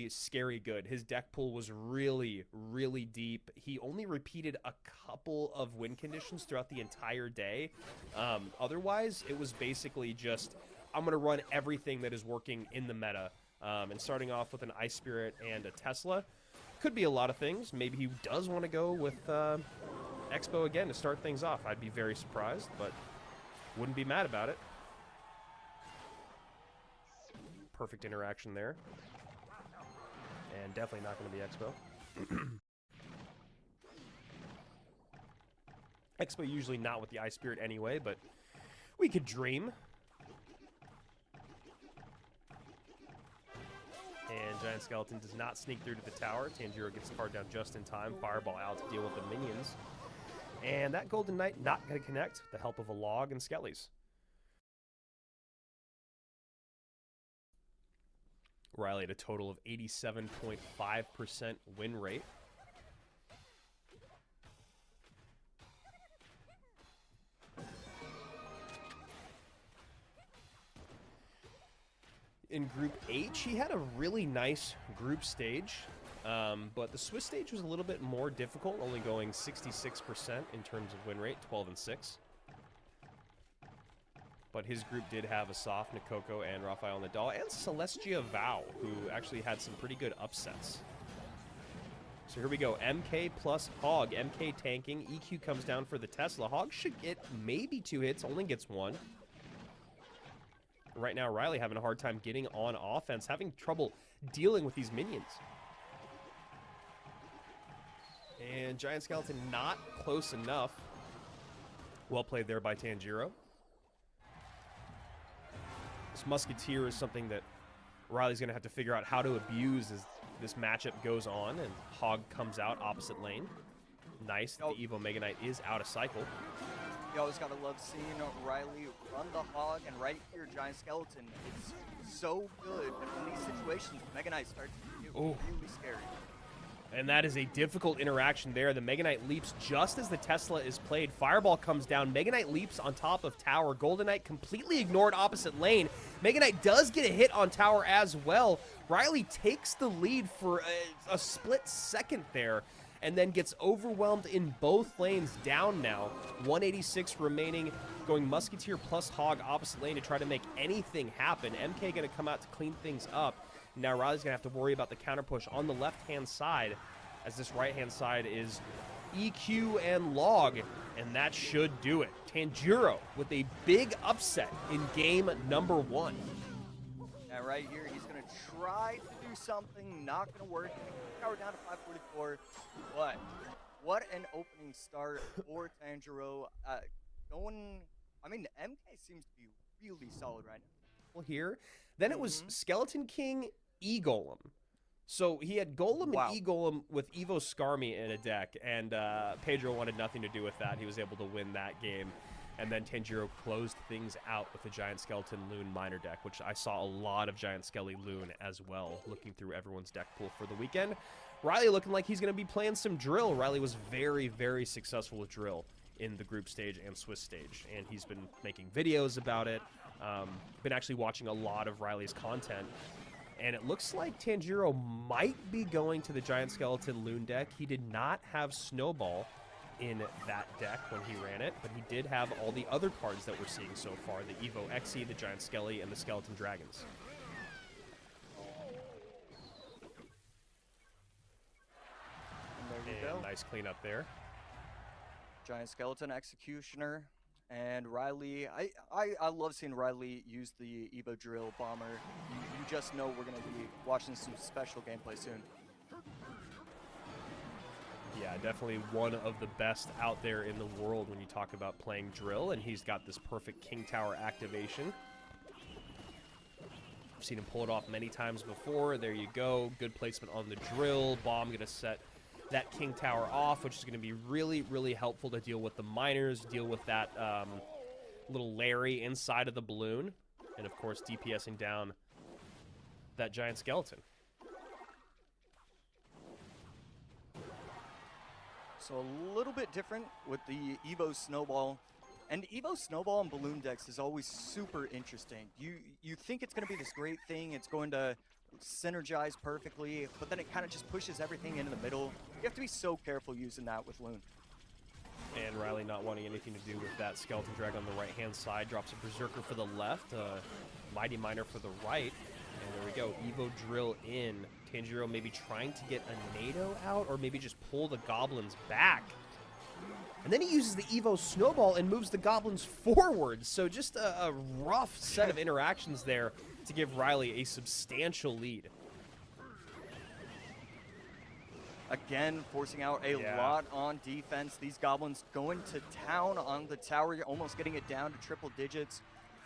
scary good. His deck pool was really, really deep. He only repeated a couple of win conditions throughout the entire day. Otherwise, it was basically just, I'm going to run everything that is working in the meta. And starting off with an Ice Spirit and a Tesla. Could be a lot of things. Maybe he does want to go with Expo again to start things off. I'd be very surprised, but wouldn't be mad about it. Perfect interaction there. And definitely not going to be Expo. Expo usually not with the Ice Spirit anyway, but we could dream. And Giant Skeleton does not sneak through to the tower. Tanjiro gets the card down just in time. Fireball out to deal with the minions. And that Golden Knight not going to connect with the help of a log and Skellies. Ryley at a total of 87.5% win rate. In Group H, he had a really nice group stage, but the Swiss stage was a little bit more difficult, only going 66% in terms of win rate, 12-6. But his group did have Asaf, Nikoko, and Rafael Nadal, and Celestia Vow, who actually had some pretty good upsets. So here we go, MK plus Hog. MK tanking, EQ comes down for the Tesla. Hog should get maybe 2 hits, only gets 1. Right now, Ryley having a hard time getting on offense, having trouble dealing with these minions. And Giant Skeleton not close enough. Well played there by Tanjiro. This Musketeer is something that Ryley's going to have to figure out how to abuse as this matchup goes on, and Hog comes out opposite lane. Nice, the Evo Mega Knight is out of cycle. You always gotta love seeing Ryley run the Hog, and right here, Giant Skeleton. It's so good that in these situations, Mega Knight starts to get really scary. And that is a difficult interaction there. The Mega Knight leaps just as the Tesla is played. Fireball comes down. Mega Knight leaps on top of tower. Golden Knight completely ignored opposite lane. Mega Knight does get a hit on tower as well. Ryley takes the lead for a split second there, and then gets overwhelmed in both lanes, down now. 186 remaining, going Musketeer plus Hog opposite lane to try to make anything happen. MK gonna come out to clean things up. Now Ryley's gonna have to worry about the counter push on the left-hand side, as this right-hand side is EQ and Log, and that should do it. Tanjiro with a big upset in game number 1. Now right here, he's gonna try to do something, not gonna work. Power down to 544, but what an opening start for Tanjiro. I mean, MK seems to be really solid right now. Here, then it was Skeleton King, E-Golem. So he had Golem and E-Golem with Evo Skarmy in a deck, and Pedro wanted nothing to do with that. He was able to win that game. And then Tanjiro closed things out with the Giant Skeleton Loon minor deck, which I saw a lot of Giant Skelly Loon as well, looking through everyone's deck pool for the weekend. Ryley looking like he's going to be playing some Drill. Ryley was very, very successful with Drill in the group stage and Swiss stage, and he's been making videos about it. Been actually watching a lot of Ryley's content, and it looks like Tanjiro might be going to the Giant Skeleton Loon deck. He did not have Snowball in that deck when he ran it, but he did have all the other cards that we're seeing so far, the Evo Xe, the Giant Skelly, and the Skeleton Dragons. And there you go. Nice cleanup there. Giant Skeleton Executioner, and Ryley. I love seeing Ryley use the Evo Drill Bomber. You just know we're going to be watching some special gameplay soon. Yeah, definitely one of the best out there in the world when you talk about playing Drill, and he's got this perfect King Tower activation. I've seen him pull it off many times before. There you go. Good placement on the Drill. Bomb going to set that King Tower off, which is going to be really, really helpful to deal with the miners, deal with that little Larry inside of the balloon, and of course DPSing down that Giant Skeleton. So a little bit different with the Evo Snowball. And Evo Snowball and Balloon decks is always super interesting. You think it's going to be this great thing. It's going to synergize perfectly, but then it kind of just pushes everything into the middle. You have to be so careful using that with Loon. And Ryley not wanting anything to do with that Skeleton Drag on the right-hand side. Drops a Berserker for the left, Mighty Miner for the right. And there we go, Evo drill in. Tanjiro maybe trying to get a Nado out, or maybe just pull the Goblins back. And then he uses the Evo Snowball and moves the Goblins forward. So just a rough set of interactions there to give Ryley a substantial lead. Again, forcing out a lot on defense. These Goblins going to town on the tower. You're almost getting it down to triple digits.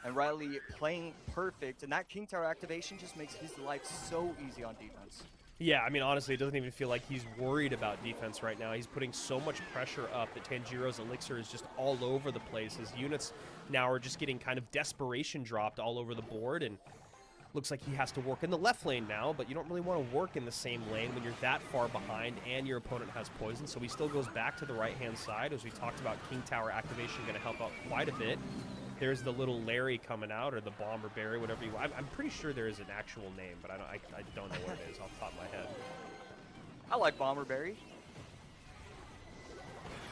And Ryley playing perfect. And that King Tower activation just makes his life so easy on defense. Yeah, I mean, honestly, it doesn't even feel like he's worried about defense right now. He's putting so much pressure up that Tanjiro's Elixir is just all over the place. His units now are just getting kind of desperation dropped all over the board. And looks like he has to work in the left lane now, but you don't really want to work in the same lane when you're that far behind and your opponent has poison. So he still goes back to the right-hand side. As we talked about, King Tower activation going to help out quite a bit. There's the little Larry coming out, or the Bomber Berry, whatever you want. I'm pretty sure there is an actual name, but I don't know what it is off the top of my head. I like Bomber Berry.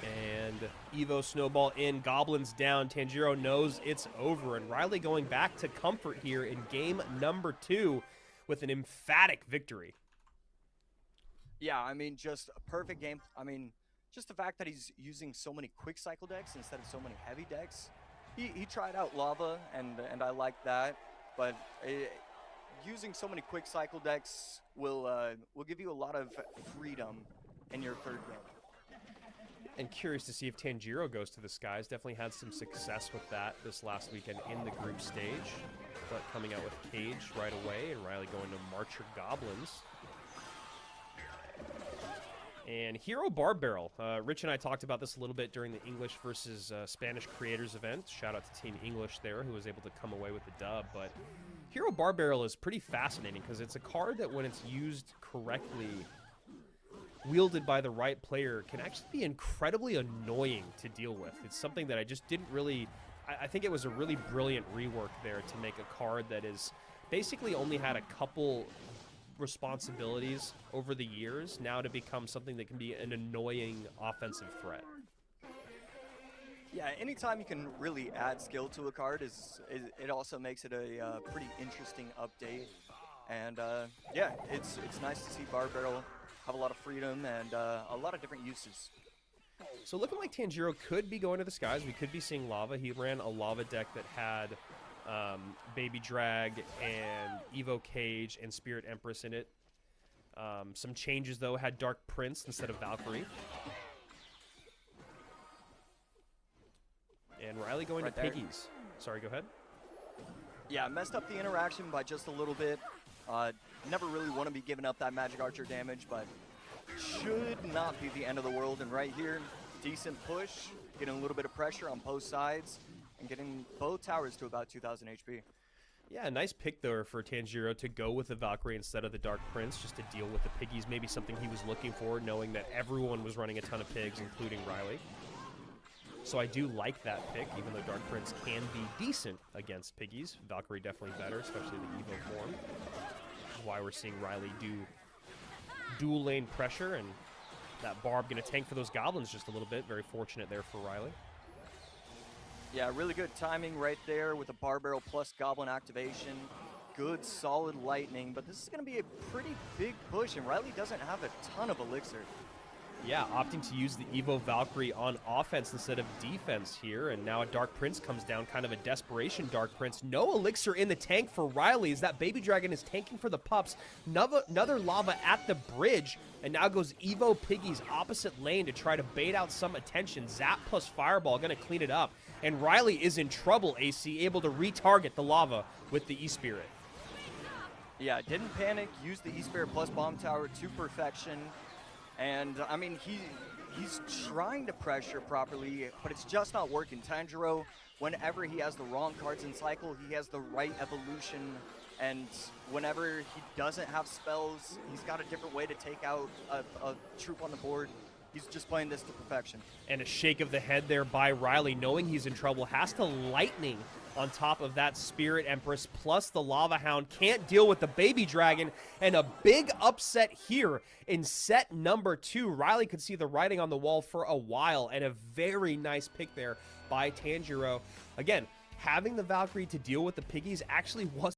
And Evo Snowball in, Goblins down. Tanjiro knows it's over, and Ryley going back to comfort here in game number 2 with an emphatic victory. Yeah, I mean, just a perfect game. I mean, just the fact that he's using so many quick cycle decks instead of so many heavy decks. He tried out Lava, and I like that, but using so many quick cycle decks will give you a lot of freedom in your third game. And curious to see if Tanjiro goes to the skies. Definitely had some success with that this last weekend in the group stage. But coming out with Cage right away, and Ryley going to Marcher Goblins. And Hero Bar Barrel. Rich and I talked about this a little bit during the English versus Spanish Creators event. Shout out to Team English there, who was able to come away with the dub. But Hero Bar Barrel is pretty fascinating because it's a card that, when it's used correctly, wielded by the right player, can actually be incredibly annoying to deal with. It's something that I just didn't really... I think it was a really brilliant rework there to make a card that is basically only had a couple responsibilities over the years, now to become something that can be an annoying offensive threat. Yeah, anytime you can really add skill to a card, it also makes it a pretty interesting update. And yeah, it's nice to see Bar Barrel have a lot of freedom and a lot of different uses. So looking like Tanjiro could be going to the skies. We could be seeing Lava. He ran a Lava deck that had Baby Drag and Evo Cage and Spirit Empress in it. Some changes, though, had Dark Prince instead of Valkyrie. And Ryley going right to there. Piggies. Sorry, go ahead. Yeah, messed up the interaction by just a little bit. Never really want to be giving up that Magic Archer damage, but should not be the end of the world. And right here, decent push, getting a little bit of pressure on both sides, and getting both towers to about 2,000 HP. Yeah, a nice pick there for Tanjiro to go with the Valkyrie instead of the Dark Prince, just to deal with the Piggies. Maybe something he was looking for, knowing that everyone was running a ton of pigs, including Ryley. So I do like that pick, even though Dark Prince can be decent against Piggies. Valkyrie definitely better, especially the Evo form. Which is why we're seeing Ryley do dual lane pressure, and that Barb going to tank for those Goblins just a little bit. Very fortunate there for Ryley. Yeah, really good timing right there with the Bar Barrel plus Goblin activation. Good, solid lightning, but this is going to be a pretty big push, and Ryley doesn't have a ton of Elixir. Yeah, opting to use the Evo Valkyrie on offense instead of defense here, and now a Dark Prince comes down, kind of a desperation Dark Prince. No Elixir in the tank for Ryley as that Baby Dragon is tanking for the pups. Another Lava at the bridge, and now goes Evo Piggies opposite lane to try to bait out some attention. Zap plus Fireball going to clean it up, and Ryley is in trouble, AC, able to retarget the Lava with the E-Spirit. Yeah, didn't panic, used the E-Spirit plus Bomb Tower to perfection. And, I mean, he's trying to pressure properly, but it's just not working. Tanjiro, whenever he has the wrong cards in cycle, he has the right evolution. And whenever he doesn't have spells, he's got a different way to take out a troop on the board. He's just playing this to perfection. And a shake of the head there by Ryley, knowing he's in trouble, has to Lightning on top of that Spirit Empress plus the Lava Hound. Can't deal with the Baby Dragon, and a big upset here in set number 2. Ryley could see the writing on the wall for a while, and a very nice pick there by Tanjiro. Again, having the Valkyrie to deal with the piggies actually was